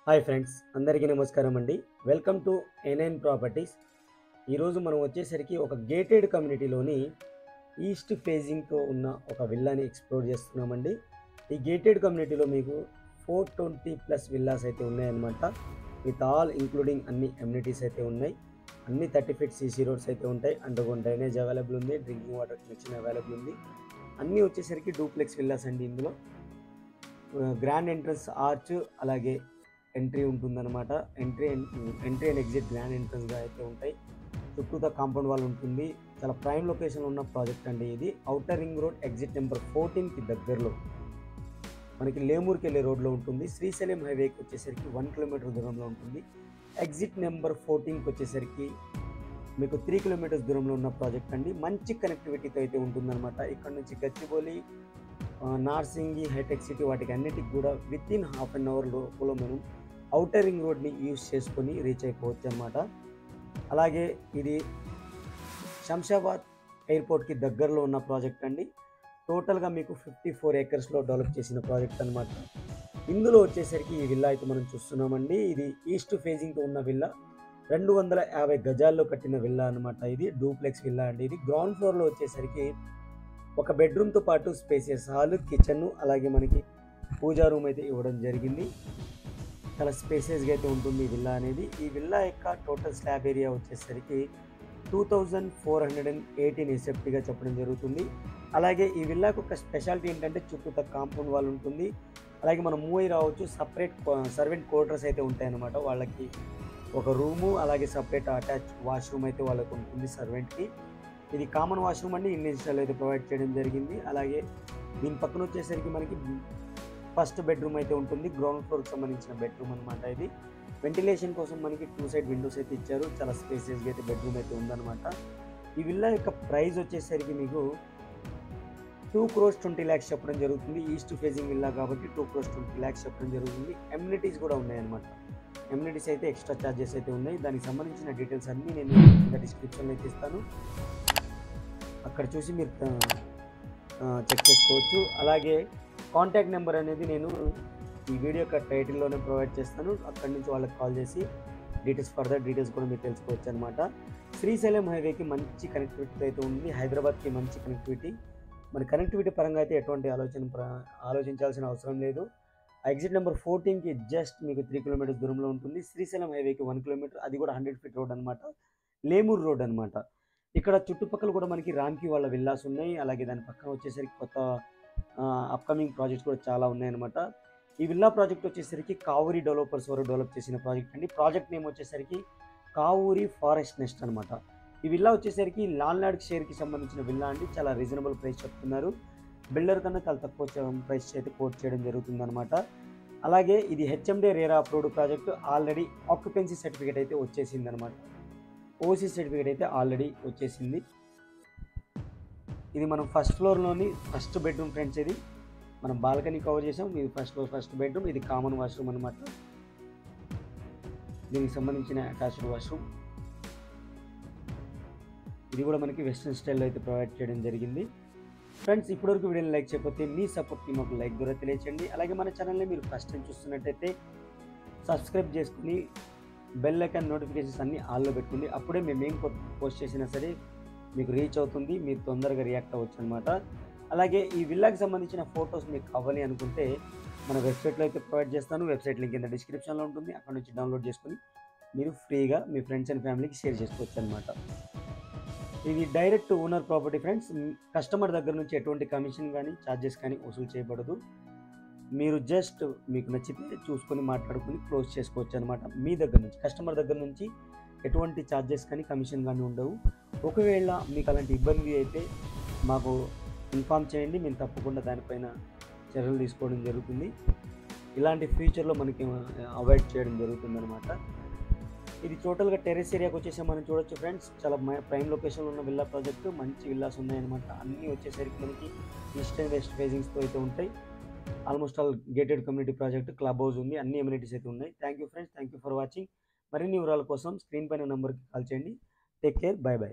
Hi friends, అందరికీ నమస్కారం అండి. Welcome to NN properties. ఈరోజు మనం వచ్చేసరికి ఒక గేటెడ్ కమ్యూనిటీలోని ఈస్ట్ ఫేజింగ్తో ఉన్న ఒక విల్లాని ఎక్స్ప్లోర్ చేస్తున్నామండి. ఈ గేటెడ్ కమ్యూనిటీలో మీకు 420+ విల్లాస్ అయితే ఉన్నాయన్నమాట. విత్ ఆల్ ఇంక్లూడింగ్ అన్ని ఎమ్యూనిటీస్ అయితే ఉన్నాయి. అన్ని 30 ఫీట్ సీసీ రోడ్స్ అయితే ఉంటాయి. అండర్గ్రౌండ్ డ్రైనేజ్ అవైలబుల్ ఉంది. డ్రింకింగ్ వాటర్ కనెక్షన్ అవైలబుల్ ఉంది. అన్నీ వచ్చేసరికి డూప్లెక్స్ విల్లాస్ అండి. ఇందులో గ్రాండ్ ఎంట్రన్స్ ఆర్చ్, అలాగే ఎంట్రీ ఉంటుందన్నమాట. ఎంట్రీ అండ్ ఎగ్జిట్ గ్రాండ్ ఎంట్రన్స్గా అయితే ఉంటాయి. చుట్టూతో కాంపౌండ్ వాల్ ఉంటుంది. చాలా ప్రైమ్ లొకేషన్లో ఉన్న ప్రాజెక్ట్ అండి ఇది. Outer ring road exit number 14కి దగ్గరలో మనకి లేమూర్కి వెళ్ళే రోడ్లో ఉంటుంది. శ్రీశైలం హైవేకి వచ్చేసరికి 1 కిలోమీటర్ దూరంలో ఉంటుంది. ఎగ్జిట్ నెంబర్ 14కి వచ్చేసరికి మీకు 3 కిలోమీటర్స్ దూరంలో ఉన్న ప్రాజెక్ట్ అండి. మంచి కనెక్టివిటీతో అయితే ఉంటుందన్నమాట. ఇక్కడ నుంచి గచ్చిబౌలి, నార్సింగి, హైటెక్ సిటీ వాటికి అన్నిటికి కూడా వితిన్ హాఫ్ అన్ అవర్ లోపల మనం ఔటర్ రింగ్ రోడ్ని యూజ్ చేసుకొని రీచ్ అయిపోవచ్చు అనమాట. అలాగే ఇది శంషాబాద్ ఎయిర్పోర్ట్కి దగ్గరలో ఉన్న ప్రాజెక్ట్ అండి. టోటల్గా మీకు 54 ఏకర్స్లో డెవలప్ చేసిన ప్రాజెక్ట్ అనమాట. ఇందులో వచ్చేసరికి ఈ విల్లా అయితే మనం చూస్తున్నామండి. ఇది ఈస్ట్ ఫేజింగ్తో ఉన్న విల్లా. 250 గజాల్లో కట్టిన విల్లా అనమాట. ఇది డూప్లెక్స్ విల్లా అండి. ఇది గ్రౌండ్ ఫ్లోర్లో వచ్చేసరికి ఒక బెడ్రూమ్తో పాటు స్పేసియస్ హాల్, కిచెన్, అలాగే మనకి పూజా రూమ్ అయితే ఇవ్వడం జరిగింది. చాలా స్పేసియస్గా అయితే ఉంటుంది ఈ విల్లా అనేది. ఈ విల్లా యొక్క టోటల్ స్లాబ్ ఏరియా వచ్చేసరికి 2418 ఎస్ఎఫ్టీగా చెప్పడం జరుగుతుంది. అలాగే ఈ విల్లాకు ఒక స్పెషాలిటీ ఏంటంటే చుట్టూత కాంపౌండ్ వాల్ ఉంటుంది. అలాగే మనం మూవ్ అయి రావచ్చు. సపరేట్ సర్వెంట్ క్వార్టర్స్ అయితే ఉంటాయన్నమాట. వాళ్ళకి ఒక రూము, అలాగే సపరేట్ అటాచ్ వాష్రూమ్ అయితే వాళ్ళకు ఉంటుంది సర్వెంట్కి. ఇది కామన్ వాష్రూమ్ అండి. ఇండియన్ స్టైల్ అయితే ప్రొవైడ్ చేయడం జరిగింది. అలాగే దీని పక్కన వచ్చేసరికి మనకి ఫస్ట్ బెడ్రూమ్ అయితే ఉంటుంది. గ్రౌండ్ ఫ్లోర్కి సంబంధించిన బెడ్రూమ్ అనమాట. ఇది వెంటిలేషన్ కోసం మనకి 2 సైడ్ విండోస్ అయితే ఇచ్చారు. చాలా స్పేసియస్గా అయితే బెడ్రూమ్ అయితే ఉందన్నమాట. ఈ విల్లా యొక్క ప్రైస్ వచ్చేసరికి మీకు 2,20,00,000 చెప్పడం జరుగుతుంది. ఈస్ట్ ఫేజింగ్ విల్లా కాబట్టి 2,20,00,000 చెప్పడం జరుగుతుంది. ఎమ్యూనిటీస్ కూడా ఉన్నాయన్నమాట. ఎమ్యూనిటీస్ అయితే ఎక్స్ట్రా ఛార్జెస్ అయితే ఉన్నాయి. దానికి సంబంధించిన డీటెయిల్స్ అన్నీ నేను ఇంకా డిస్క్రిప్షన్లో అయితే ఇస్తాను. అక్కడ చూసి మీరు చెక్ చేసుకోవచ్చు. అలాగే కాంటాక్ట్ నెంబర్ అనేది నేను ఈ వీడియో యొక్క టైటిల్లోనే ప్రొవైడ్ చేస్తాను. అక్కడి నుంచి వాళ్ళకి కాల్ చేసి ఫర్దర్ డీటెయిల్స్ కూడా మీరు తెలుసుకోవచ్చు అనమాట. శ్రీశైలం హైవేకి మంచి కనెక్టివిటీ అయితే ఉంది. హైదరాబాద్కి మంచి కనెక్టివిటీ. మన కనెక్టివిటీ పరంగా అయితే ఎటువంటి ఆలోచించాల్సిన అవసరం లేదు. ఎగ్జిట్ నెంబర్ 14కి జస్ట్ మీకు 3 కిలోమీటర్స్ దూరంలో ఉంటుంది. శ్రీశైలం హైవేకి 1 కిలోమీటర్, అది కూడా 100 ఫీట్ రోడ్ అనమాట. లేమూర్ రోడ్ అనమాట. ఇక్కడ చుట్టుపక్కల కూడా మనకి రామ్కి వాళ్ళ విల్లాస్ ఉన్నాయి. అలాగే దాని పక్కన వచ్చేసరికి కొత్త అప్కమింగ్ ప్రాజెక్ట్స్ కూడా చాలా ఉన్నాయన్నమాట. ఈ విల్లా ప్రాజెక్ట్ వచ్చేసరికి కావూరి డెవలపర్స్ వారు డెవలప్ చేసిన ప్రాజెక్ట్ అండి. ప్రాజెక్ట్ నేమ్ వచ్చేసరికి కావూరి ఫారెస్ట్ నెస్ట్ అనమాట. ఈ విల్లా వచ్చేసరికి లాండ్ షేర్కి సంబంధించిన విల్లా అండి. చాలా రీజనబుల్ ప్రైస్ చెప్తున్నారు. బిల్డర్ కన్నా చాలా తక్కువ ప్రైస్ అయితే కోట్ చేయడం జరుగుతుందన్నమాట. అలాగే ఇది హెచ్ఎండే RERA approved project. Already occupancy certificate అయితే వచ్చేసింది అనమాట. ఓసీ సర్టిఫికేట్ అయితే ఆల్రెడీ వచ్చేసింది. ఇది మనం ఫస్ట్ ఫ్లోర్లోని ఫస్ట్ బెడ్రూమ్ ఫ్రెండ్స్. ఇది మనం బాల్కనీ కవర్ చేసాం. ఇది ఫస్ట్ ఫ్లోర్ ఫస్ట్ బెడ్రూమ్. ఇది కామన్ వాష్రూమ్ అనమాట. దీనికి సంబంధించిన అటాచ్డ్ వాష్రూమ్. ఇది కూడా మనకి వెస్ట్రన్ స్టైల్లో అయితే ప్రొవైడ్ చేయడం జరిగింది. ఫ్రెండ్స్, ఇప్పటివరకు వీడియోని లైక్ చేయకపోతే మీ సపోర్ట్ని మాకు లైక్ ద్వారా తెలియచేయండి. అలాగే మన ఛానల్ని మీరు ఫస్ట్ టైం చూస్తున్నట్టయితే సబ్స్క్రైబ్ చేసుకుని బెల్ ఐకాన్ నోటిఫికేషన్స్ అన్నీ ఆన్లో పెట్టుకోండి. అప్పుడే మేము ఏం పోస్ట్ చేసినా సరే మీకు రీచ్ అవుతుంది. మీరు తొందరగా రియాక్ట్ అవ్వచ్చు అనమాట. అలాగే ఈ విల్లాకి సంబంధించిన ఫొటోస్ మీకు కావాలి అనుకుంటే మన వెబ్సైట్లో అయితే ప్రొవైడ్ చేస్తాను. వెబ్సైట్ లింక్ కింద డిస్క్రిప్షన్లో ఉంటుంది. అక్కడ నుంచి డౌన్లోడ్ చేసుకుని మీరు ఫ్రీగా మీ ఫ్రెండ్స్ అండ్ ఫ్యామిలీకి షేర్ చేసుకోవచ్చు అనమాట. ఇది direct owner property friends. Customer దగ్గర నుంచి ఎటువంటి కమిషన్ కానీ ఛార్జెస్ కానీ వసూలు చేయబడదు. మీరు జస్ట్ మీకు నచ్చితే చూసుకొని మాట్లాడుకుని క్లోజ్ చేసుకోవచ్చు అనమాట. మీ దగ్గర నుంచి, కస్టమర్ దగ్గర నుంచి ఎటువంటి ఛార్జెస్ కానీ కమిషన్ కానీ ఉండవు. ఒకవేళ మీకు అలాంటి ఇబ్బంది అయితే మాకు ఇన్ఫామ్ చేయండి. మేము తప్పకుండా దానిపైన చర్యలు తీసుకోవడం జరుగుతుంది. ఇలాంటి ఫ్యూచర్లో మనకి అవాయిడ్ చేయడం జరుగుతుంది అనమాట. ఇది టోటల్గా టెర్రస్ ఏరియాకి వచ్చేసి మనం చూడొచ్చు ఫ్రెండ్స్. చాలా ప్రైమ్ లొకేషన్లో ఉన్న విల్లా ప్రాజెక్టు. మంచి విల్లాస్ ఉన్నాయన్నమాట. అన్నీ వచ్చేసరికి మనకి ఈస్ట్ అండ్ వెస్ట్ ఫేజింగ్స్తో అయితే ఉంటాయి. Almost all gated community project, club house ఉంది. అన్ని ఎమ్యూనిటీస్ అయితే ఉన్నాయి. Thank you friends. Thank you for watching. మరిన్ని వివరాల కోసం స్క్రీన్ పైన నెంబర్కి కాల్ చేయండి. Take care. By by.